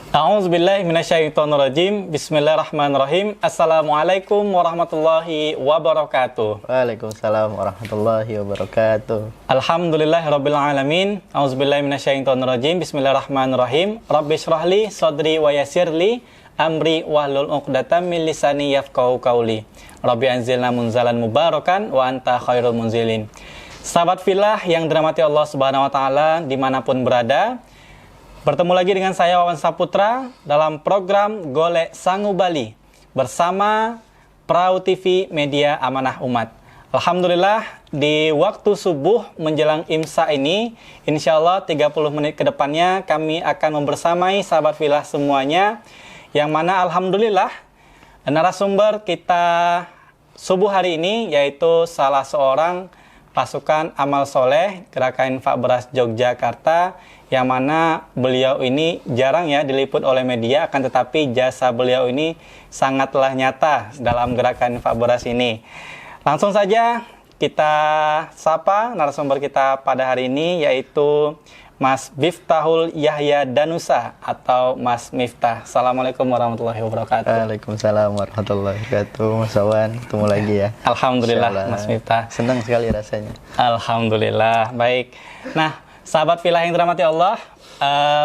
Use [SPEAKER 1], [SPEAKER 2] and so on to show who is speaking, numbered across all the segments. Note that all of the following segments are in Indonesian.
[SPEAKER 1] A'udzubillahi minasyaitonirrajim. Bismillahirrahmanirrahim. Assalamualaikum warahmatullahi wabarakatuh.
[SPEAKER 2] Waalaikumsalam warahmatullahi wabarakatuh.
[SPEAKER 1] Alhamdulillahirabbil alamin. A'udzubillahi minasyaitonirrajim. Bismillahirrahmanirrahim. Rabbi shrahli sadri wa yassirli amri wahlul 'uqdatam min lisani yafqahu qawli. Rabbi anzilna munzalan mubarakan wa anta khairul munzilin. Sahabat fillah yang dirahmati Allah Subhanahu wa taala dimanapun berada, bertemu lagi dengan saya Wawan Saputra dalam program Golek Sangu Bali bersama Prau TV Media Amanah Umat. Alhamdulillah di waktu subuh menjelang imsa ini, insya Allah 30 menit ke depannya kami akan membersamai sahabat filah semuanya, yang mana Alhamdulillah narasumber kita subuh hari ini yaitu salah seorang pasukan amal soleh Gerakan Infak Beras Yogyakarta, yang mana beliau ini jarang ya diliput oleh media, akan tetapi jasa beliau ini sangatlah nyata dalam Gerakan Infak Beras ini. Langsung saja kita sapa narasumber kita pada hari ini, yaitu Mas Miftahul Yahya Danusa atau Mas Miftah. Assalamualaikum warahmatullahi wabarakatuh.
[SPEAKER 2] Waalaikumsalam warahmatullahi wabarakatuh. Mas Wawan, ketemu lagi ya.
[SPEAKER 1] Alhamdulillah Mas Miftah.
[SPEAKER 2] Senang sekali rasanya.
[SPEAKER 1] Alhamdulillah. Baik. Nah, sahabat filah yang dirahmati Allah,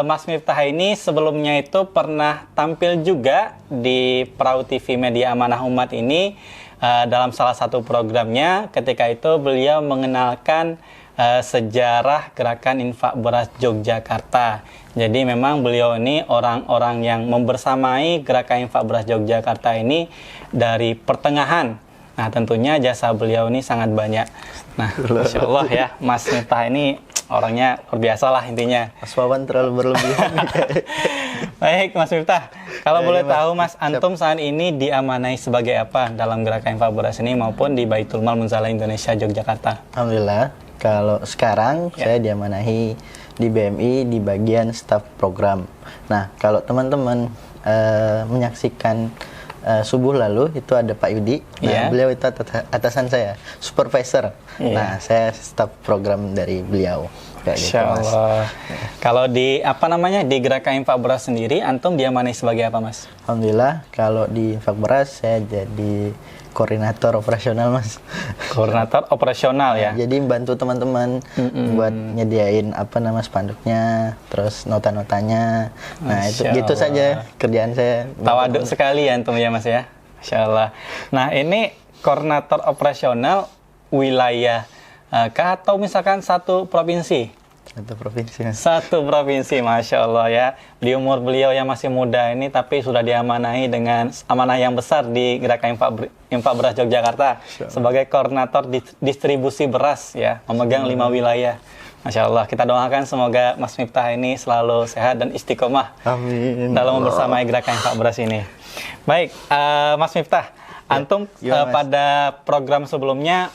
[SPEAKER 1] Mas Miftah ini sebelumnya itu pernah tampil juga di Prau TV Media Amanah Umat ini dalam salah satu programnya. Ketika itu beliau mengenalkan sejarah Gerakan Infak Beras Yogyakarta. Jadi memang beliau ini orang-orang yang membersamai Gerakan Infak Beras Yogyakarta ini dari pertengahan. Nah, tentunya jasa beliau ini sangat banyak. Nah, Masya Allah ya, Mas Miftah ini orangnya luar biasa lah intinya.
[SPEAKER 2] Mas Wawan terlalu berlebihan.
[SPEAKER 1] Baik, Mas Miftah. Kalau
[SPEAKER 2] Ya,
[SPEAKER 1] boleh
[SPEAKER 2] ya, Mas.
[SPEAKER 1] tahu, Mas,
[SPEAKER 2] Siap.
[SPEAKER 1] antum saat ini diamanai sebagai apa dalam Gerakan Infak Beras ini maupun di Baitul Mal Munzalah Indonesia Yogyakarta?
[SPEAKER 2] Alhamdulillah, kalau sekarang
[SPEAKER 1] Ya.
[SPEAKER 2] saya diamanahi di BMI di bagian staf program. Nah, kalau teman-teman menyaksikan subuh lalu itu ada Pak Yudi.
[SPEAKER 1] Ya.
[SPEAKER 2] Nah, beliau itu atasan saya, supervisor.
[SPEAKER 1] Ya.
[SPEAKER 2] Nah, saya staf program dari beliau. Kayak gitu,
[SPEAKER 1] Insya
[SPEAKER 2] Mas.
[SPEAKER 1] Allah. Kalau di di Gerakan Infak Beras sendiri, antum diamanai sebagai apa, Mas?
[SPEAKER 2] Alhamdulillah, kalau di Infak Beras saya jadi koordinator operasional, Mas.
[SPEAKER 1] Koordinator operasional ya.
[SPEAKER 2] Jadi membantu teman-teman buat nyediain spanduknya, terus nota-notanya. Nah, itu
[SPEAKER 1] Masya
[SPEAKER 2] gitu
[SPEAKER 1] Allah.
[SPEAKER 2] saja kerjaan saya.
[SPEAKER 1] Tawaduk sekali ya antum ya, Mas ya. Masya Allah. Nah, ini koordinator operasional wilayah kah atau misalkan satu provinsi?
[SPEAKER 2] Satu provinsi, Mas.
[SPEAKER 1] Satu provinsi, Masya Allah ya. Di umur beliau yang masih muda ini, tapi sudah diamanahi dengan amanah yang besar di Gerakan Infak Beras Yogyakarta sebagai koordinator distribusi beras ya, memegang 5 wilayah. Masya Allah, kita doakan semoga Mas Miftah ini selalu sehat dan istiqomah
[SPEAKER 2] Amin.
[SPEAKER 1] dalam membersamai Gerakan Infak Beras ini. Baik, Mas Miftah, antum
[SPEAKER 2] gimana, Mas?
[SPEAKER 1] pada program sebelumnya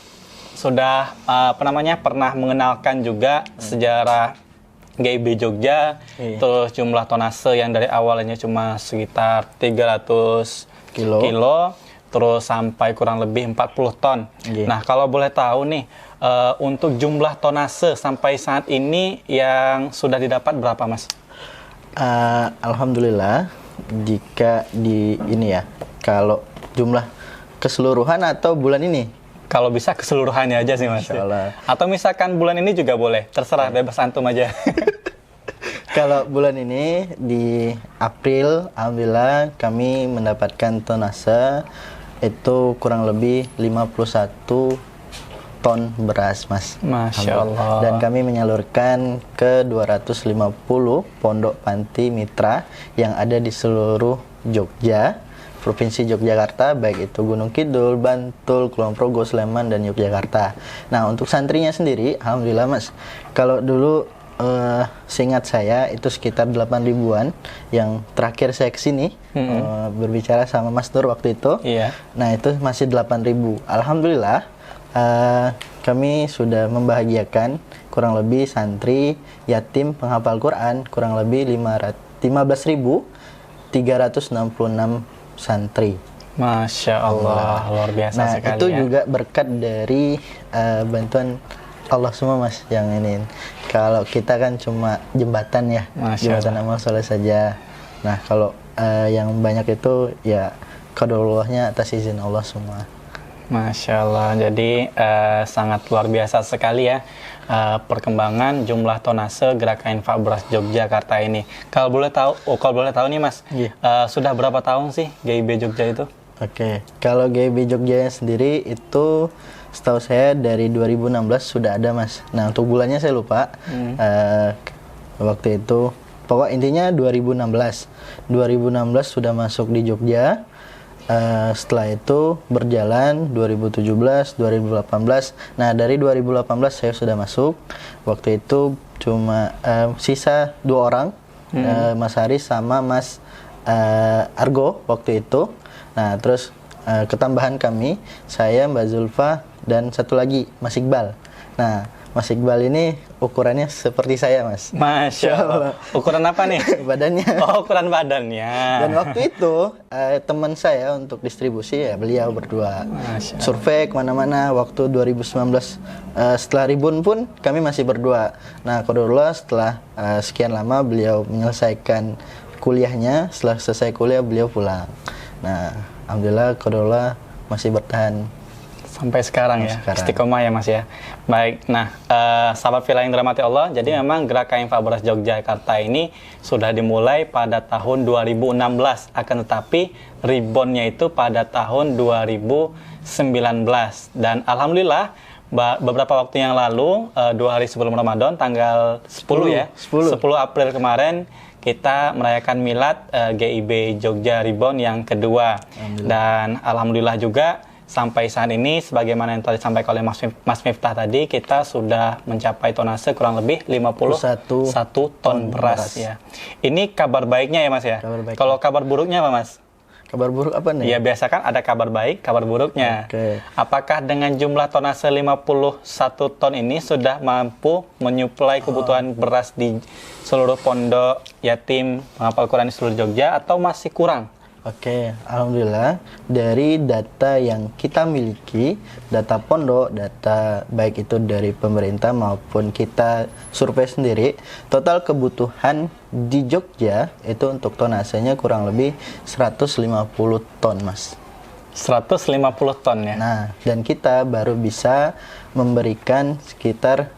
[SPEAKER 1] sudah pernah mengenalkan juga sejarah GIB Jogja,
[SPEAKER 2] Iya.
[SPEAKER 1] terus jumlah tonase yang dari awalnya cuma sekitar 300 kilo, terus sampai kurang lebih 40 ton.
[SPEAKER 2] Iya.
[SPEAKER 1] Nah, kalau boleh tahu nih, untuk jumlah tonase sampai saat ini yang sudah didapat berapa, Mas?
[SPEAKER 2] Alhamdulillah, jika kalau jumlah keseluruhan atau bulan ini?
[SPEAKER 1] Kalau bisa keseluruhannya aja sih, Mas.
[SPEAKER 2] Masya Allah.
[SPEAKER 1] Atau misalkan bulan ini juga boleh, terserah, bebas antum aja.
[SPEAKER 2] Kalau bulan ini di April, alhamdulillah kami mendapatkan tonase itu kurang lebih 51 ton beras, Mas.
[SPEAKER 1] Masya Allah.
[SPEAKER 2] Dan kami menyalurkan ke 250 pondok panti mitra yang ada di seluruh Jogja, Provinsi Yogyakarta, baik itu Gunung Kidul, Bantul, Kulon Progo, Sleman, dan Yogyakarta. Nah, untuk santrinya sendiri, alhamdulillah, Mas, kalau dulu seingat saya itu sekitar 8 ribuan. Yang terakhir saya kesini berbicara sama Mas Nur waktu itu.
[SPEAKER 1] Iya.
[SPEAKER 2] Nah, itu masih 8 ribu. Alhamdulillah kami sudah membahagiakan kurang lebih santri yatim penghafal Quran kurang lebih 15.366 santri.
[SPEAKER 1] Masya Allah, luar biasa
[SPEAKER 2] Nah,
[SPEAKER 1] sekali
[SPEAKER 2] itu
[SPEAKER 1] ya.
[SPEAKER 2] juga berkat dari bantuan Allah semua, Mas, yang ini. Kalau kita kan cuma jembatan ya,
[SPEAKER 1] Masya
[SPEAKER 2] jembatan
[SPEAKER 1] Allah.
[SPEAKER 2] amal soleh saja. Nah, kalau yang banyak itu ya qadarullah-nya atas izin Allah semua.
[SPEAKER 1] Masya Allah, jadi sangat luar biasa sekali ya perkembangan jumlah tonase Gerakan Infak Beras Yogyakarta ini. Kalau boleh tahu nih Mas, sudah berapa tahun sih GIB Jogja itu?
[SPEAKER 2] Oke, kalau GIB Jogja sendiri itu setahu saya dari 2016 sudah ada Mas. Nah, untuk bulannya saya lupa. Waktu itu, pokok intinya 2016 sudah masuk di Jogja. Setelah itu berjalan 2017, 2018. Nah, dari 2018 saya sudah masuk. Waktu itu cuma sisa 2 orang, Mas Haris sama Mas Argo waktu itu. Nah, terus ketambahan kami, saya, Mbak Zulfa, dan satu lagi Mas Iqbal. Nah, Mas Iqbal ini ukurannya seperti saya, Mas.
[SPEAKER 1] Masya Allah. Ukuran apa nih?
[SPEAKER 2] Badannya.
[SPEAKER 1] Oh, ukuran badannya.
[SPEAKER 2] Dan waktu itu teman saya untuk distribusi ya beliau berdua. Survei kemana-mana waktu 2019 setelah Ribun pun kami masih berdua. Nah, qadarullah setelah sekian lama beliau menyelesaikan kuliahnya. Setelah selesai kuliah beliau pulang. Nah, alhamdulillah qadarullah masih bertahan
[SPEAKER 1] sampai sekarang ya, istiqomah ya Mas ya. Baik, nah sahabat Villa yang dirahmati Allah, jadi memang Gerakan Infak Beras Yogyakarta ini sudah dimulai pada tahun 2016, akan tetapi reboundnya itu pada tahun 2019. Dan alhamdulillah beberapa waktu yang lalu, 2 hari sebelum Ramadan, tanggal 10 April kemarin, kita merayakan milad GIB Jogja Rebound yang kedua. Dan alhamdulillah juga sampai saat ini, sebagaimana yang tadi disampaikan oleh Mas Miftah tadi, kita sudah mencapai tonase kurang lebih 51 ton beras ya. Ini kabar baiknya ya Mas ya. Kalau kabar buruknya apa Mas?
[SPEAKER 2] Kabar buruk apa nih?
[SPEAKER 1] Ya biasa kan ada kabar baik, kabar buruknya. Apakah dengan jumlah tonase 51 ton ini sudah mampu menyuplai kebutuhan beras di seluruh pondok yatim penghafal Quran di seluruh Jogja atau masih kurang?
[SPEAKER 2] Oke, alhamdulillah dari data yang kita miliki, data pondok, data baik itu dari pemerintah maupun kita survei sendiri, total kebutuhan di Jogja itu untuk tonasenya kurang lebih 150 ton, Mas.
[SPEAKER 1] 150 ton ya.
[SPEAKER 2] Nah, dan kita baru bisa memberikan sekitar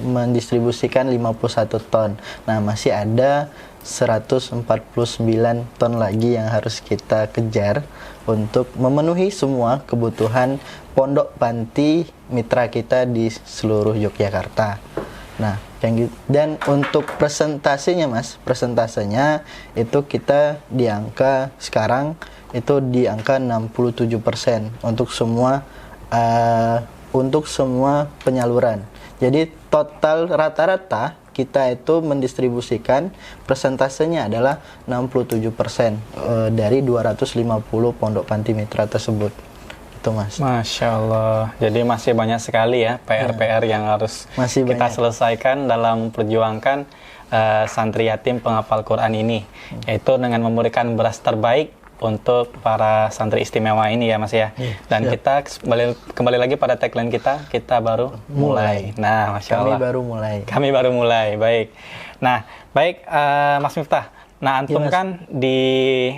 [SPEAKER 2] mendistribusikan 51 ton. Nah, masih ada 149 ton lagi yang harus kita kejar untuk memenuhi semua kebutuhan pondok panti mitra kita di seluruh Yogyakarta. Nah, dan untuk presentasinya Mas, presentasenya itu kita di angka sekarang itu di angka 67% untuk semua penyaluran. Jadi total rata-rata kita itu mendistribusikan persentasenya adalah 67% dari 250 pondok panti mitra tersebut. Itu Mas.
[SPEAKER 1] Masya Allah. Jadi masih banyak sekali ya PR-PR yang harus kita selesaikan dalam memperjuangkan santri yatim penghafal Quran ini, yaitu dengan memberikan beras terbaik untuk para santri istimewa ini ya Mas ya. Dan kita kembali lagi pada tagline kita baru mulai. Nah, Masya Allah. Kami baru mulai. Baik. Nah, baik Mas Miftah. Nah, antum kan di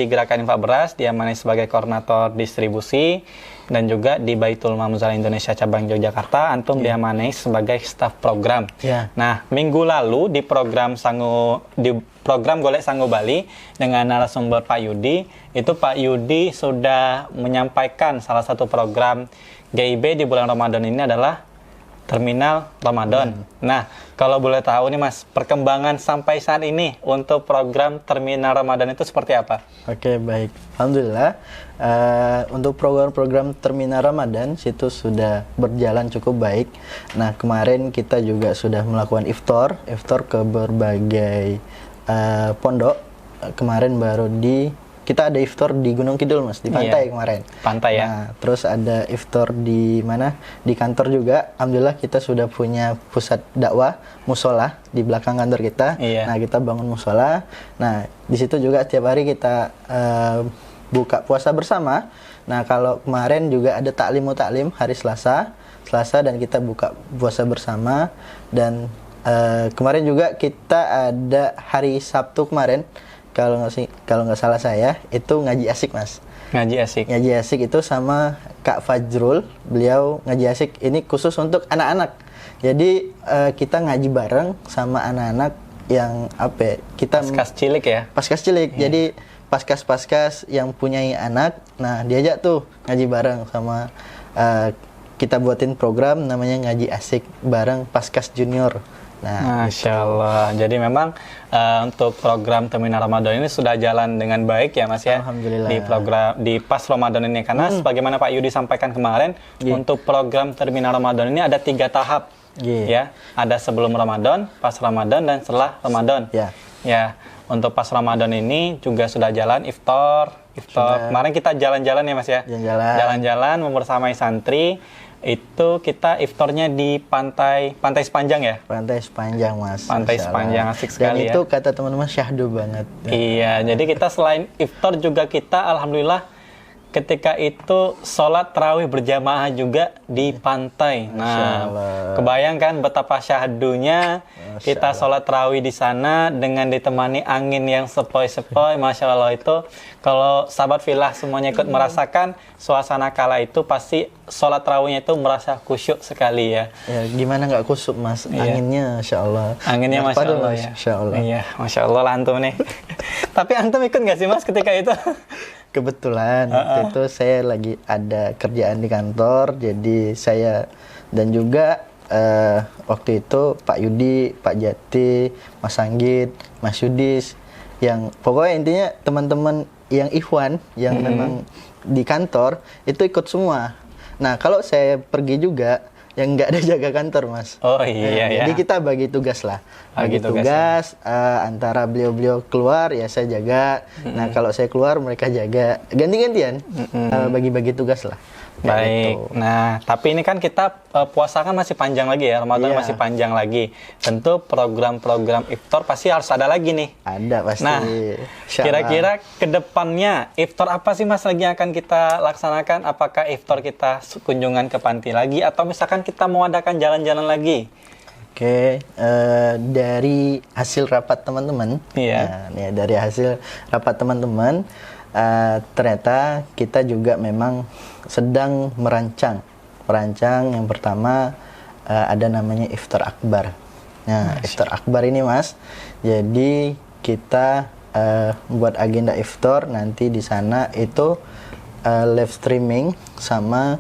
[SPEAKER 1] Gerakan Infak Beras diamanai sebagai koordinator distribusi, dan juga di Baitul Mal Muzalah Indonesia cabang Yogyakarta antum diamanai sebagai staf program. Nah, minggu lalu di program Golek Sango Bali dengan narasumber Pak Yudi, itu Pak Yudi sudah menyampaikan salah satu program GIB di bulan Ramadan ini adalah Terminal Ramadan. Nah, kalau boleh tahu nih Mas, perkembangan sampai saat ini untuk program Terminal Ramadan itu seperti apa?
[SPEAKER 2] Oke, baik. Alhamdulillah, untuk program-program Terminal Ramadan itu sudah berjalan cukup baik. Nah, kemarin kita juga sudah melakukan iftar ke berbagai pondok. Kemarin baru kita ada iftar di Gunung Kidul Mas, di pantai kemarin.
[SPEAKER 1] Pantai ya.
[SPEAKER 2] Nah, terus ada iftar di mana? Di kantor juga. Alhamdulillah kita sudah punya pusat dakwah musola di belakang kantor kita. Nah, kita bangun musola. Nah, di situ juga setiap hari kita buka puasa bersama. Nah, kalau kemarin juga ada taklim hari Selasa dan kita buka puasa bersama, dan Kemarin juga kita ada hari Sabtu kemarin, kalau nggak salah saya itu ngaji asik Mas.
[SPEAKER 1] Ngaji asik.
[SPEAKER 2] Ngaji asik itu sama Kak Fajrul, beliau ngaji asik ini khusus untuk anak-anak. Jadi kita ngaji bareng sama anak-anak yang apa ya, kita
[SPEAKER 1] Paskas cilik ya.
[SPEAKER 2] paskas cilik. Jadi paskas yang punyai anak, nah diajak tuh ngaji bareng sama kita buatin program namanya ngaji asik bareng paskas junior. Nah,
[SPEAKER 1] Masya Allah. Jadi memang untuk program Terminal Ramadan ini sudah jalan dengan baik ya Mas ya.
[SPEAKER 2] Alhamdulillah.
[SPEAKER 1] Di program di pas Ramadan ini karena sebagaimana Pak Yudi sampaikan kemarin untuk program Terminal Ramadan ini ada 3 tahap ya. Ada sebelum Ramadan, pas Ramadan dan setelah Ramadan. Ya. Untuk pas Ramadan ini juga sudah jalan iftar. Kemarin kita jalan-jalan ya Mas ya. Jalan-jalan membersamai santri. Itu kita iftarnya di pantai sepanjang ya?
[SPEAKER 2] Pantai sepanjang Mas.
[SPEAKER 1] Pantai sepanjang, asik sekali
[SPEAKER 2] ya. Dan itu kata teman-teman syahdu banget.
[SPEAKER 1] Iya, jadi kita selain iftar juga kita alhamdulillah ketika itu sholat tarawih berjamaah juga di pantai. Nah, kebayangkan betapa syahdunya kita sholat tarawih di sana dengan ditemani angin yang sepoi-sepoi. Masya Allah, itu kalau sahabat filah semuanya ikut merasakan suasana kala itu pasti sholat tarawihnya itu merasa khusyuk sekali ya.
[SPEAKER 2] Ya gimana nggak khusyuk Mas? Anginnya Masya Allah.
[SPEAKER 1] Anginnya Masya Allah ya.
[SPEAKER 2] Masya Allah.
[SPEAKER 1] Iya, Masya Allah lah antum nih. Tapi antum ikut nggak sih Mas ketika itu?
[SPEAKER 2] Kebetulan waktu itu saya lagi ada kerjaan di kantor, jadi saya dan juga waktu itu Pak Yudi, Pak Jati, Mas Anggit, Mas Yudis, yang pokoknya intinya teman-teman yang ikhwan yang memang di kantor itu ikut semua. Nah kalau saya pergi juga yang nggak ada jaga kantor Mas.
[SPEAKER 1] Oh iya ya.
[SPEAKER 2] Jadi kita bagi tugas lah. Bagi tugas antara beliau-beliau keluar ya saya jaga. Nah kalau saya keluar mereka jaga. Ganti-gantian. Bagi-bagi tugas lah.
[SPEAKER 1] Baik.
[SPEAKER 2] Gitu.
[SPEAKER 1] Nah, tapi ini kan kita puasa kan masih panjang lagi ya, Ramadan masih panjang lagi. Tentu program-program iftar pasti harus ada lagi nih.
[SPEAKER 2] Ada pasti.
[SPEAKER 1] Nah, kira-kira ke depannya iftar apa sih Mas lagi yang akan kita laksanakan? Apakah iftar kita kunjungan ke panti lagi atau misalkan kita mau adakan jalan-jalan lagi?
[SPEAKER 2] Oke, dari hasil rapat teman-teman.
[SPEAKER 1] Iya.
[SPEAKER 2] Nah, dari hasil rapat teman-teman ternyata kita juga memang sedang merancang yang pertama ada namanya iftar akbar. Nah, iftar akbar ini Mas, jadi kita buat agenda iftar nanti di sana itu live streaming sama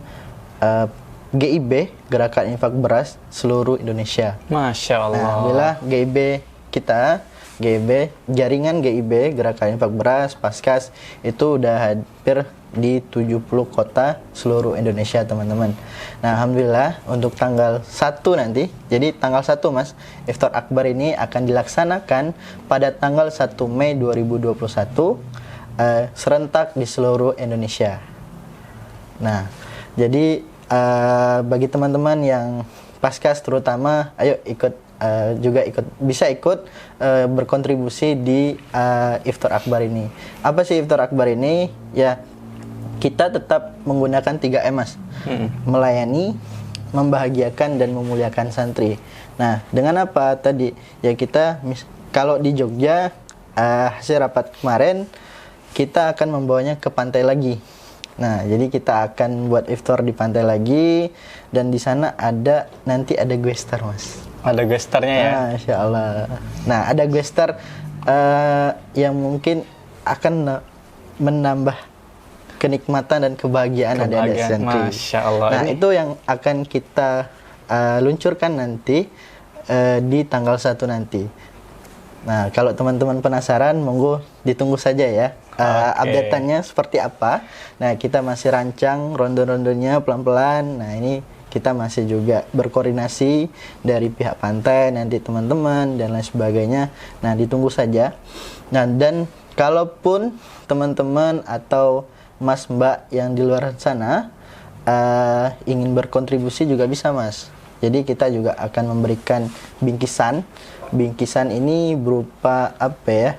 [SPEAKER 2] GIB, Gerakan Infak Beras seluruh Indonesia.
[SPEAKER 1] Masya Allah.
[SPEAKER 2] Nah, alhamdulillah GIB kita, jaringan GIB, Gerakan Infak Beras, Paskas, itu udah hampir di 70 kota seluruh Indonesia teman-teman. Nah alhamdulillah untuk tanggal 1 nanti, jadi tanggal 1 Mas, Iftar Akbar ini akan dilaksanakan pada tanggal 1 Mei 2021 serentak di seluruh Indonesia. Nah jadi bagi teman-teman yang Paskas terutama, ayo bisa ikut berkontribusi di Iftar Akbar ini. Apa sih Iftar Akbar ini? Ya kita tetap menggunakan 3M Mas. Melayani, membahagiakan dan memuliakan santri. Nah, dengan apa tadi? Ya kita kalau di Jogja hasil rapat kemarin kita akan membawanya ke pantai lagi. Nah, jadi kita akan buat iftar di pantai lagi dan di sana nanti ada guestar Mas.
[SPEAKER 1] Ada guestarnya ya?
[SPEAKER 2] Masya Allah. Nah, ada guestar yang mungkin akan menambah kenikmatan dan kebahagiaan adik-adik santri.
[SPEAKER 1] Masya Allah.
[SPEAKER 2] Nah, itu yang akan kita luncurkan nanti di tanggal 1 nanti. Nah, kalau teman-teman penasaran, monggo ditunggu saja ya. Update-annya seperti apa. Nah, kita masih rancang ronde-rondenya pelan-pelan. Nah, ini kita masih juga berkoordinasi dari pihak pantai, nanti teman-teman dan lain sebagainya. Nah, ditunggu saja. Nah, dan kalaupun teman-teman atau Mas Mbak yang di luar sana ingin berkontribusi juga bisa Mas. Jadi kita juga akan memberikan bingkisan. Bingkisan ini berupa apa ya?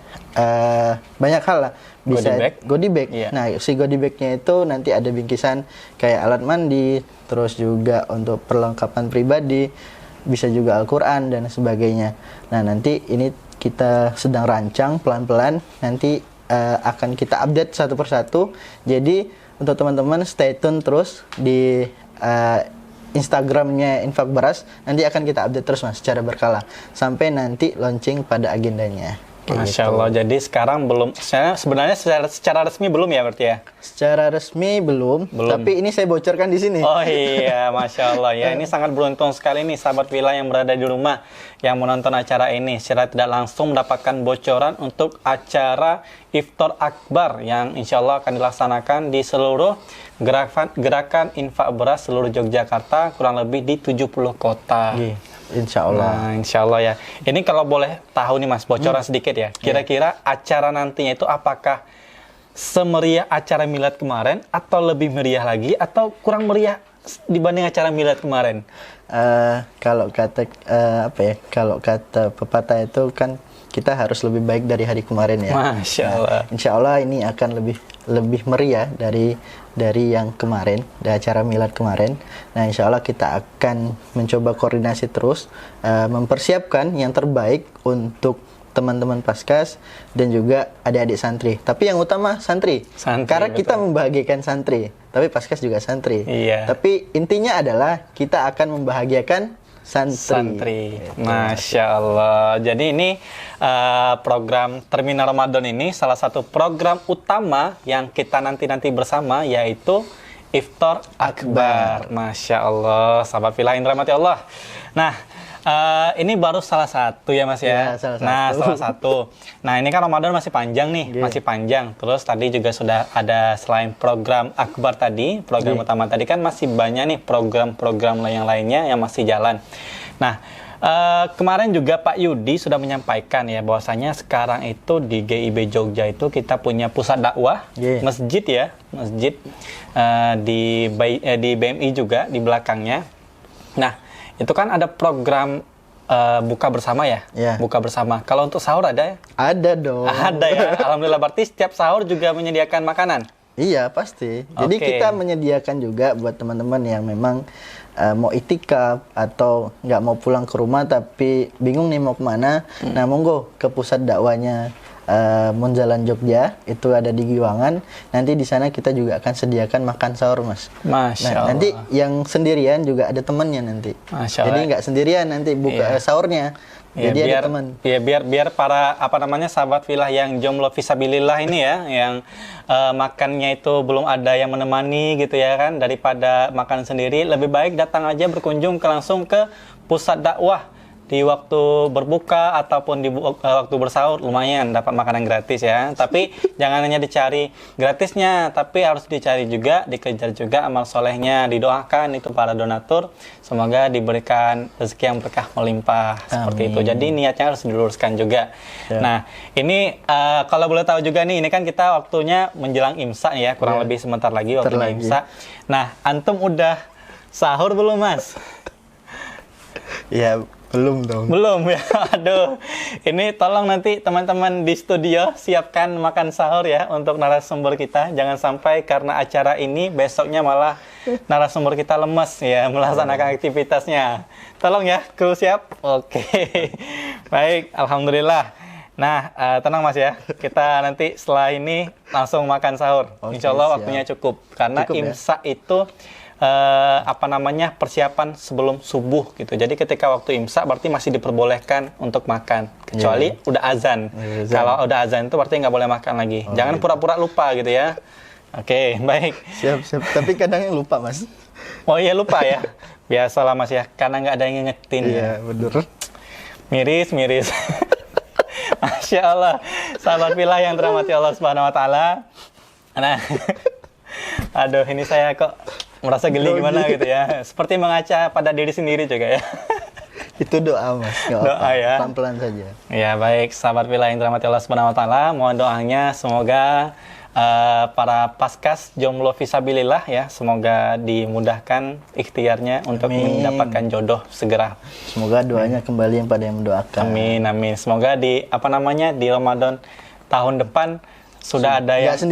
[SPEAKER 2] Banyak hal lah. Bisa goodie bag. Yeah. Nah, si goodie bagnya itu nanti ada bingkisan kayak alat mandi, terus juga untuk perlengkapan pribadi, bisa juga Al-Quran dan sebagainya. Nah, nanti ini kita sedang rancang pelan-pelan, nanti akan kita update satu persatu. Jadi untuk teman-teman stay tune terus di Instagramnya Infak Beras, nanti akan kita update terus Mas secara berkala sampai nanti launching pada agendanya.
[SPEAKER 1] Masya Allah. Jadi sekarang belum, sebenarnya secara resmi belum ya berarti ya?
[SPEAKER 2] Secara resmi belum, tapi ini saya bocorkan di sini.
[SPEAKER 1] Oh iya, Masya Allah ya. Ini sangat beruntung sekali nih sahabat Villa yang berada di rumah yang menonton acara ini secara tidak langsung mendapatkan bocoran untuk acara Iftar Akbar yang insya Allah akan dilaksanakan di seluruh gerakan infak beras seluruh Yogyakarta, kurang lebih di 70 kota.
[SPEAKER 2] Insya Allah.
[SPEAKER 1] Nah, insya Allah ya. Ini kalau boleh tahu nih Mas, bocoran sedikit ya. Kira-kira acara nantinya itu apakah semeriah acara milad kemarin atau lebih meriah lagi atau kurang meriah dibanding acara milad kemarin?
[SPEAKER 2] Kalau kata Kalau kata pepatah itu kan kita harus lebih baik dari hari kemarin ya.
[SPEAKER 1] Masya Allah.
[SPEAKER 2] Insya Allah ini akan lebih meriah dari yang kemarin, dari acara milad kemarin. Nah, insya Allah kita akan mencoba koordinasi terus, mempersiapkan yang terbaik untuk teman-teman Paskas dan juga adik-adik santri. Tapi yang utama santri. Karena betul. Kita membahagiakan santri, tapi Paskas juga santri.
[SPEAKER 1] Iya.
[SPEAKER 2] Tapi intinya adalah kita akan membahagiakan santri.
[SPEAKER 1] Masya Allah. Jadi ini program Terminal Ramadan ini salah satu program utama yang kita nanti bersama, yaitu Iftar Akbar. Masya Allah, sahabat Villa yang dirahmati Allah. Nah, ini baru salah satu ya Mas ya. Salah satu. Nah, ini kan Ramadan masih panjang nih, masih panjang. Terus tadi juga sudah ada, selain program Akbar tadi, program utama tadi, kan masih banyak nih program-program yang lainnya yang masih jalan. Nah, kemarin juga Pak Yudi sudah menyampaikan ya bahwasanya sekarang itu di GIB Jogja itu kita punya pusat dakwah, masjid ya, masjid di BMI juga di belakangnya. Nah, itu kan ada program buka bersama ya? Buka bersama. Kalau untuk sahur ada ya?
[SPEAKER 2] Ada dong.
[SPEAKER 1] Ada ya. Alhamdulillah, berarti setiap sahur juga menyediakan makanan?
[SPEAKER 2] Iya, pasti. Jadi kita menyediakan juga buat teman-teman yang memang mau itikaf atau nggak mau pulang ke rumah tapi bingung nih mau kemana. Nah, monggo ke pusat dakwanya Munjalan Jogja, itu ada di Giwangan. Nanti di sana kita juga akan sediakan makan sahur, Mas.
[SPEAKER 1] Masya Allah.
[SPEAKER 2] Nanti yang sendirian juga ada temannya nanti.
[SPEAKER 1] Masya Allah.
[SPEAKER 2] Jadi nggak sendirian nanti buka sahurnya.
[SPEAKER 1] Ya,
[SPEAKER 2] jadi
[SPEAKER 1] biar,
[SPEAKER 2] ada teman.
[SPEAKER 1] Ya, biar para sahabat Villa yang jomblo fisabilillah ini ya, yang makannya itu belum ada yang menemani gitu ya kan, daripada makan sendiri, lebih baik datang aja berkunjung langsung ke pusat dakwah di waktu berbuka ataupun di waktu bersahur, lumayan dapat makanan gratis ya. Tapi jangan hanya dicari gratisnya, tapi harus dicari juga, dikejar juga amal solehnya, didoakan itu para donatur, semoga diberikan rezeki yang berkah melimpah. Seperti itu. Jadi niatnya harus diluruskan juga. Nah, ini kalau boleh tahu juga nih, ini kan kita waktunya menjelang imsak ya, kurang lebih sebentar lagi waktunya imsak. Nah, antum udah sahur belum, Mas?
[SPEAKER 2] Ya, belum dong.
[SPEAKER 1] Belum ya. Aduh. Ini tolong nanti teman-teman di studio siapkan makan sahur ya untuk narasumber kita. Jangan sampai karena acara ini besoknya malah narasumber kita lemes ya melaksanakan aktivitasnya. Tolong ya, kru siap? Oke. Baik, alhamdulillah. Nah, tenang Mas ya. Kita nanti setelah ini langsung makan sahur. Insya Allah waktunya cukup. Karena imsak itu persiapan sebelum subuh gitu. Jadi ketika waktu imsak berarti masih diperbolehkan untuk makan, kecuali udah azan. Kalau udah azan itu berarti nggak boleh makan lagi. Jangan pura-pura lupa gitu ya. Oke, baik.
[SPEAKER 2] Siap. Tapi kadang lupa, Mas.
[SPEAKER 1] Oh iya, lupa ya. Biasalah Mas ya, karena nggak ada yang ngingetin.
[SPEAKER 2] Iya, bener.
[SPEAKER 1] Miris. Masya Allah. Sahabat Villa yang dirahmati Allah Subhanahu Wa Taala. Nah, aduh, ini saya kok merasa geli gimana gitu ya. Seperti mengaca pada diri sendiri juga ya.
[SPEAKER 2] Itu doa, Mas.
[SPEAKER 1] Doa ya.
[SPEAKER 2] Pelan-pelan saja.
[SPEAKER 1] Ya, baik sahabat Villa yang dirahmati Allah Subhanahu Wa Taala, mohon doanya semoga para paskas jomblo fisabilillah ya, semoga dimudahkan ikhtiarnya untuk mendapatkan jodoh segera.
[SPEAKER 2] Semoga doanya kembali yang pada yang mendoakan.
[SPEAKER 1] Amin. Semoga di di Ramadan tahun depan sudah ada yang nggak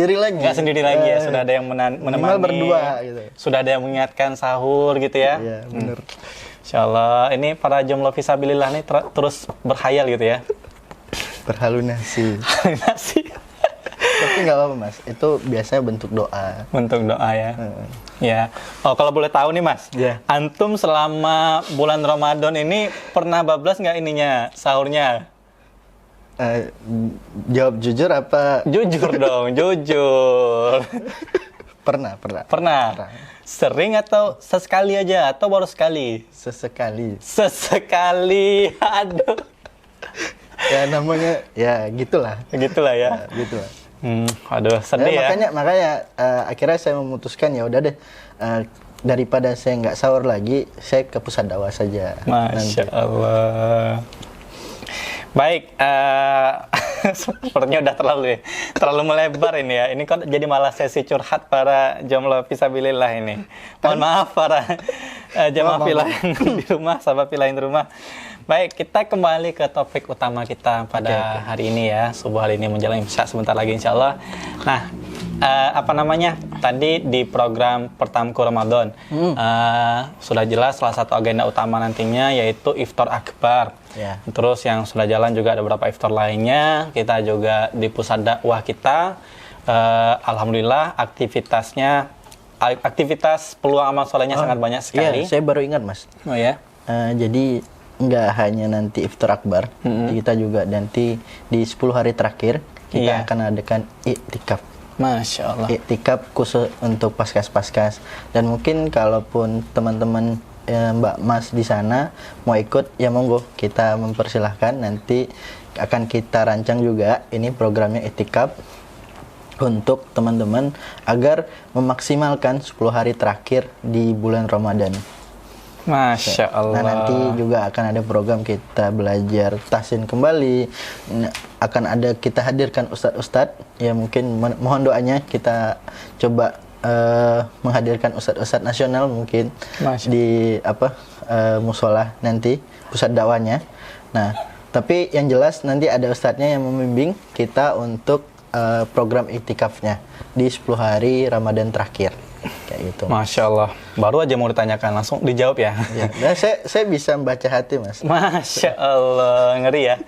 [SPEAKER 1] sendiri lagi ya, sudah ada yang menemani,
[SPEAKER 2] berdua gitu.
[SPEAKER 1] Sudah ada yang mengingatkan sahur gitu ya.
[SPEAKER 2] Iya, benar.
[SPEAKER 1] Insyaallah ini para jomblo fisabilillah nih terus berhayal gitu ya.
[SPEAKER 2] Berhalunasi.
[SPEAKER 1] Nasi.
[SPEAKER 2] Tapi nggak apa-apa Mas, itu biasanya bentuk doa.
[SPEAKER 1] Bentuk doa ya. Ya. Oh, kalau boleh tahu nih Mas.
[SPEAKER 2] Ya.
[SPEAKER 1] Antum selama bulan Ramadan ini pernah bablas nggak ininya sahurnya?
[SPEAKER 2] Jawab jujur apa?
[SPEAKER 1] Jujur dong, jujur.
[SPEAKER 2] Pernah.
[SPEAKER 1] Sering atau sesekali aja atau baru sekali?
[SPEAKER 2] Sesekali.
[SPEAKER 1] Sesekali. Aduh.
[SPEAKER 2] Ya namanya ya gitulah.
[SPEAKER 1] Begitulah ya.
[SPEAKER 2] Gitulah.
[SPEAKER 1] Aduh, sedih ya.
[SPEAKER 2] Makanya akhirnya saya memutuskan ya udah deh, daripada saya nggak sahur lagi, saya ke pusat dakwah saja.
[SPEAKER 1] Masya Allah. Baik, sepertinya udah terlalu melebar ini ya. Ini kan jadi malah sesi curhat para jomblo fisabilillah ini. Mohon maaf para jemaah filah yang di rumah, sahabat filah yang di rumah. Baik, kita kembali ke topik utama kita pada hari ini ya. Subuh hari ini menjelang isya sebentar lagi insya Allah. Nah, tadi di program Pertamku Ramadan sudah jelas salah satu agenda utama nantinya yaitu iftar akbar. Terus yang sudah jalan juga ada beberapa iftar lainnya. Kita juga di pusat dakwah kita alhamdulillah aktivitas peluang amal solehnya sangat banyak sekali.
[SPEAKER 2] Iya, saya baru ingat Mas.
[SPEAKER 1] Oh ya.
[SPEAKER 2] Jadi nggak hanya nanti iftar akbar, kita juga nanti di 10 hari terakhir kita akan adakan iktikaf.
[SPEAKER 1] Masya Allah.
[SPEAKER 2] Iktikaf khusus untuk paskas-paskas. Dan mungkin kalaupun teman-teman Mbak Mas di sana mau ikut, ya monggo, kita mempersilahkan. Nanti akan kita rancang juga ini programnya iktikaf untuk teman-teman agar memaksimalkan 10 hari terakhir di bulan Ramadan.
[SPEAKER 1] Masya Allah.
[SPEAKER 2] Nah, nanti juga akan ada program kita belajar tahsin kembali. Akan ada kita hadirkan ustadz-ustadz. Ya mungkin mohon doanya kita coba menghadirkan ustadz-ustadz nasional mungkin di musola nanti pusat dakwahnya. Nah, tapi yang jelas nanti ada ustadznya yang membimbing kita untuk program iktikafnya di 10 hari Ramadan terakhir. Kayak gitu.
[SPEAKER 1] Masya Allah. Baru aja mau ditanyakan langsung dijawab ya.
[SPEAKER 2] Nah, saya bisa membaca hati Mas.
[SPEAKER 1] Masya Allah, ngeri ya.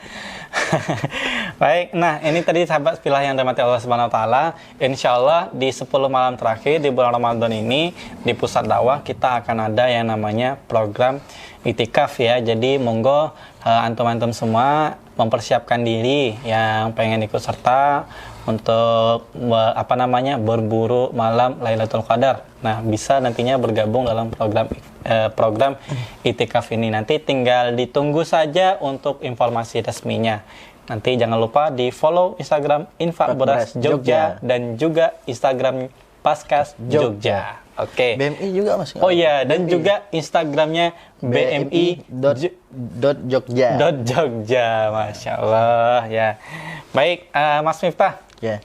[SPEAKER 1] Baik, nah ini tadi sahabat filah yang dirahmati Allah Subhanahu Wa Taala. Insya Allah di 10 malam terakhir di bulan Ramadan ini di pusat dakwah kita akan ada yang namanya program itikaf ya. Jadi monggo antum-antum semua mempersiapkan diri yang pengen ikut serta untuk berburu malam Lailatul Qadar. Nah, bisa nantinya bergabung dalam program itikaf ini. Nanti tinggal ditunggu saja untuk informasi resminya. Nanti jangan lupa di follow Instagram Infak Beras Jogja dan juga Instagram Paskas Jogja. Oke.
[SPEAKER 2] BMI juga Mas.
[SPEAKER 1] Oh iya, dan juga Instagramnya
[SPEAKER 2] BMI.jogja.
[SPEAKER 1] .jogja, Masya Allah ya. Baik, Mas Miftah.
[SPEAKER 2] Ya.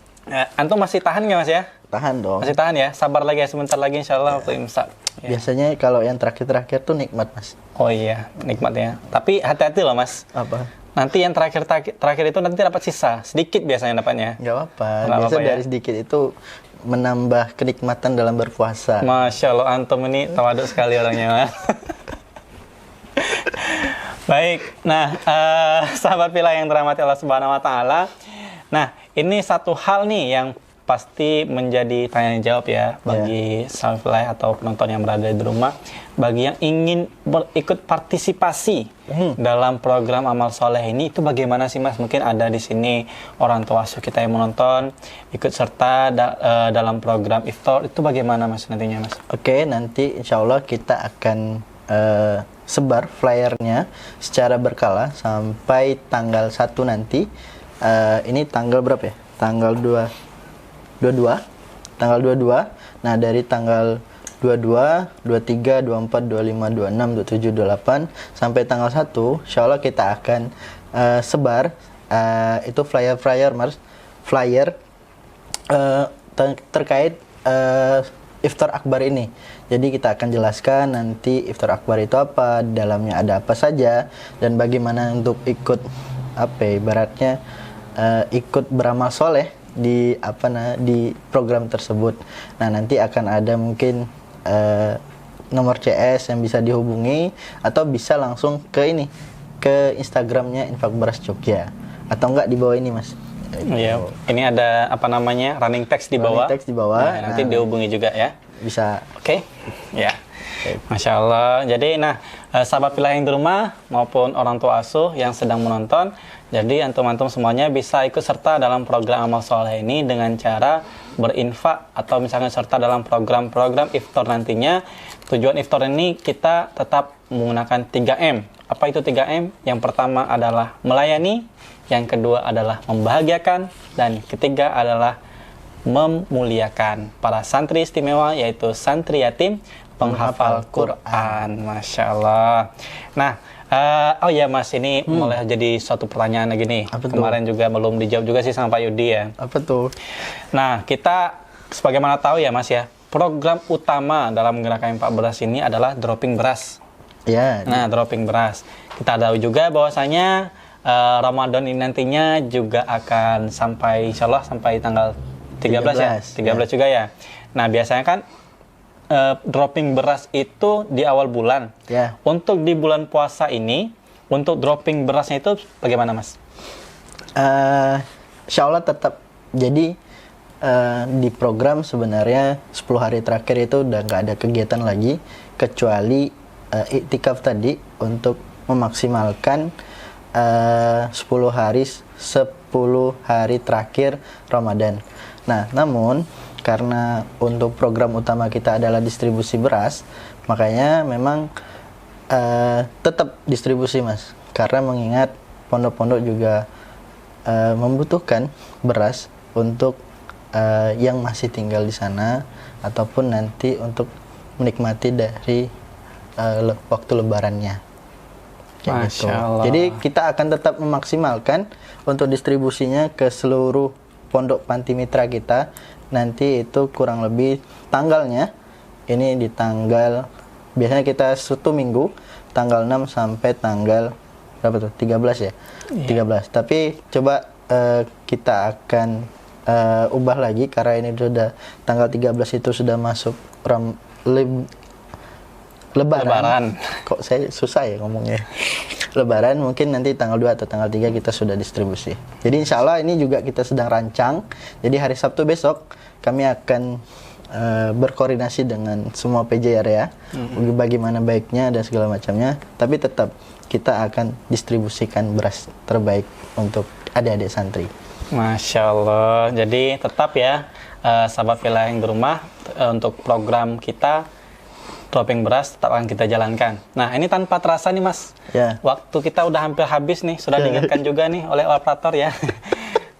[SPEAKER 1] Antum masih tahan nggak Mas ya?
[SPEAKER 2] Tahan dong.
[SPEAKER 1] Masih tahan ya? Sabar lagi ya, sebentar lagi insya Allah waktu imsak. Ya.
[SPEAKER 2] Biasanya kalau yang terakhir-terakhir tuh nikmat Mas.
[SPEAKER 1] Oh iya, nikmatnya. Tapi hati-hati loh Mas.
[SPEAKER 2] Apa?
[SPEAKER 1] Nanti yang terakhir itu nanti dapat sisa. Sedikit biasanya dapatnya.
[SPEAKER 2] Nggak apa-apa. Biasa dari sedikit itu menambah kenikmatan dalam berpuasa.
[SPEAKER 1] Masya Allah, antum ini tawaduk sekali orangnya Mas. Baik, nah sahabat filah yang dirahmati Allah Subhanahu Wa Taala. Nah, ini satu hal nih yang pasti menjadi tanya jawab ya bagi sahabat filah atau penonton yang berada di rumah, bagi yang ingin ikut partisipasi dalam program amal soleh ini, itu bagaimana sih Mas? Mungkin ada di sini orang tua asuh kita yang menonton ikut serta dalam program iftar, itu bagaimana Mas nantinya Mas? Oke,
[SPEAKER 2] nanti insya Allah kita akan sebar flyernya secara berkala sampai tanggal 1 nanti. Ini tanggal berapa ya? Tanggal 22. Tanggal 22. Nah, dari tanggal 22, 23, 24, 25, 26, 27, 28 sampai tanggal 1, insya Allah kita akan sebar itu flyer terkait iftar akbar ini. Jadi kita akan jelaskan nanti iftar akbar itu apa, dalamnya ada apa saja, dan bagaimana untuk ikut ibaratnya ikut beramal soleh di di program tersebut. Nah, nanti akan ada mungkin nomor CS yang bisa dihubungi, atau bisa langsung ke Instagramnya Infak Beras Jogja, atau enggak di bawah ini Mas.
[SPEAKER 1] Iya, ini ada apa namanya, running text di bawah.
[SPEAKER 2] Running text di bawah.
[SPEAKER 1] Nah, nanti dihubungi juga ya.
[SPEAKER 2] Bisa.
[SPEAKER 1] Oke, ya. Masya Allah. Jadi, sahabat pilihan yang di rumah maupun orang tua asuh yang sedang menonton, jadi antum-antum semuanya bisa ikut serta dalam program amal soleh ini dengan cara berinfak atau misalnya serta dalam program-program iftar nantinya. Tujuan iftar ini kita tetap menggunakan 3M. Apa itu 3M? Yang pertama adalah melayani, yang kedua adalah membahagiakan, dan ketiga adalah memuliakan para santri istimewa, yaitu santri yatim penghafal Quran. Masya Allah. Nah, oh ya Mas, ini mulai jadi suatu pertanyaan lagi nih. Kemarin juga belum dijawab juga sih sama Pak Yudi ya.
[SPEAKER 2] Apa tuh?
[SPEAKER 1] Nah, kita sebagaimana tahu ya Mas ya, program utama dalam gerakan Infak Beras ini adalah dropping beras.
[SPEAKER 2] Ya.
[SPEAKER 1] Nah, dropping beras. Kita tahu juga bahwasanya Ramadan ini nantinya juga akan sampai, insya Allah sampai tanggal 13 ya? 13 juga ya. Nah, biasanya kan dropping beras itu di awal bulan.
[SPEAKER 2] Ya.
[SPEAKER 1] Untuk di bulan puasa ini, untuk dropping berasnya itu bagaimana Mas?
[SPEAKER 2] Insya Allah tetap. Jadi di program sebenarnya 10 hari terakhir itu udah nggak ada kegiatan lagi, kecuali iktikaf tadi untuk memaksimalkan 10 hari terakhir Ramadan. Nah, namun karena untuk program utama kita adalah distribusi beras, makanya memang tetap distribusi Mas. Karena mengingat pondok-pondok juga membutuhkan beras untuk yang masih tinggal di sana, ataupun nanti untuk menikmati dari waktu lebarannya. Gitu. Jadi kita akan tetap memaksimalkan untuk distribusinya ke seluruh pondok panti mitra kita. Nanti itu kurang lebih tanggalnya, ini di tanggal, biasanya kita satu minggu, tanggal 6 sampai tanggal berapa tuh? 13 ya? Yeah. 13. Tapi coba kita akan ubah lagi, karena ini sudah tanggal 13 itu sudah masuk Lebaran. Kok saya susah ya ngomongnya. Lebaran mungkin nanti tanggal 2 atau tanggal 3 kita sudah distribusi. Jadi insya Allah ini juga kita sedang rancang. Jadi hari Sabtu besok kami akan berkoordinasi dengan semua PJ area, bagaimana baiknya dan segala macamnya. Tapi tetap kita akan distribusikan beras terbaik untuk adik-adik santri.
[SPEAKER 1] Masya Allah. Jadi tetap ya, sahabat pilihan yang di rumah, untuk program kita dropping beras tetap akan kita jalankan. Nah, ini tanpa terasa nih Mas, waktu kita udah hampir habis nih, sudah diingatkan juga nih oleh operator ya.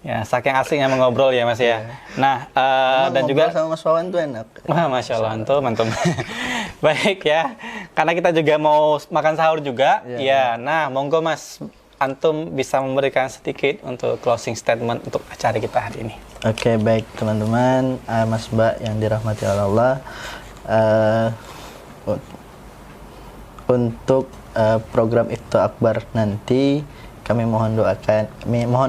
[SPEAKER 1] Ya, saking asiknya mengobrol ya Mas ya. Nah, dan juga
[SPEAKER 2] sama Mas Wawan tuh enak.
[SPEAKER 1] Wah, Masya Allah, antum. Baik ya, karena kita juga mau makan sahur juga. Ya, nah monggo Mas, antum bisa memberikan sedikit untuk closing statement untuk acara kita hari ini.
[SPEAKER 2] Oke, baik teman-teman, Mas Mbak yang dirahmati Allah. Untuk program Iftar Akbar nanti kami mohon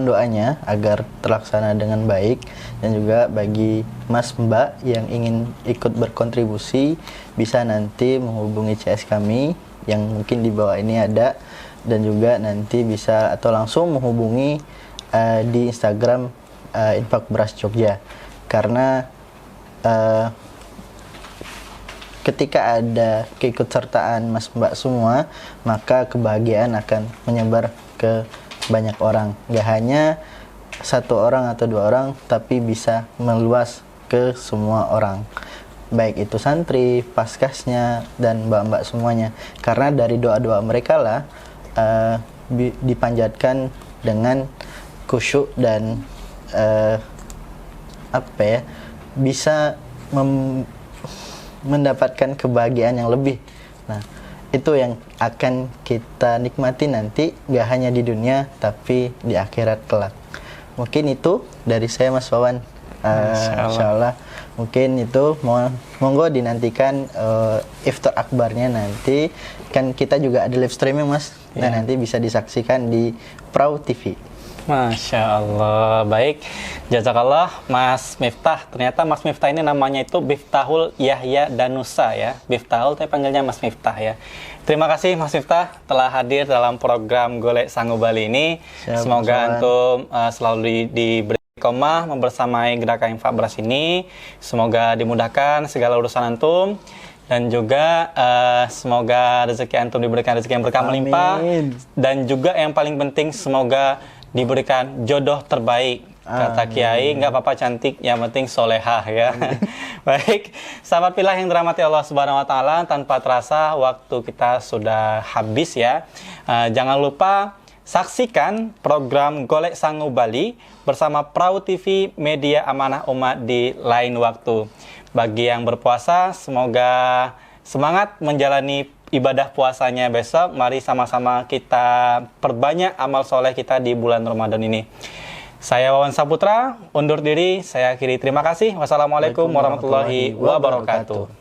[SPEAKER 2] doanya agar terlaksana dengan baik, dan juga bagi Mas Mbak yang ingin ikut berkontribusi bisa nanti menghubungi CS kami yang mungkin di bawah ini ada, dan juga nanti bisa atau langsung menghubungi di Instagram Infak Beras Jogja, karena ketika ada keikutsertaan Mas Mbak semua, maka kebahagiaan akan menyebar ke banyak orang. Gak hanya satu orang atau dua orang, tapi bisa meluas ke semua orang. Baik itu santri, paskasnya, dan mbak-mbak semuanya. Karena dari doa-doa mereka lah dipanjatkan dengan khusyuk dan bisa mendapatkan kebahagiaan yang lebih. Nah, itu yang akan kita nikmati nanti, gak hanya di dunia tapi di akhirat kelak. Mungkin itu dari saya Mas Wawan. Insyaallah mungkin itu monggo dinantikan Iftar Akbarnya nanti. Kan kita juga ada live streaming Mas. Nah, nanti bisa disaksikan di Prau TV.
[SPEAKER 1] Masya Allah, baik. Jazakallah Mas Miftah. Ternyata Mas Miftah ini namanya itu Miftahul Yahya Danusa ya. Miftahul tapi panggilnya Mas Miftah ya. Terima kasih Mas Miftah telah hadir dalam program Golek Sangu Bali ini. Semoga antum selalu diberi istiqomah membersamai gerakan infak beras ini. Semoga dimudahkan segala urusan antum. Dan juga semoga rezeki antum diberikan rezeki yang berkah melimpah. Dan juga yang paling penting semoga diberikan jodoh terbaik. Kata Kiai, nggak apa-apa cantik, yang penting solehah ya. Baik, sahabat pilih yang dirahmati Allah Subhanahu Wa Taala, tanpa terasa waktu kita sudah habis ya. Jangan lupa saksikan program Golek Sangu Bali bersama Prau TV Media Amanah Umat di lain waktu. Bagi yang berpuasa, semoga semangat menjalani ibadah puasanya besok. Mari sama-sama kita perbanyak amal soleh kita di bulan Ramadan ini. Saya Wawan Saputra, undur diri, saya akhiri. Terima kasih. Wassalamualaikum warahmatullahi wabarakatuh.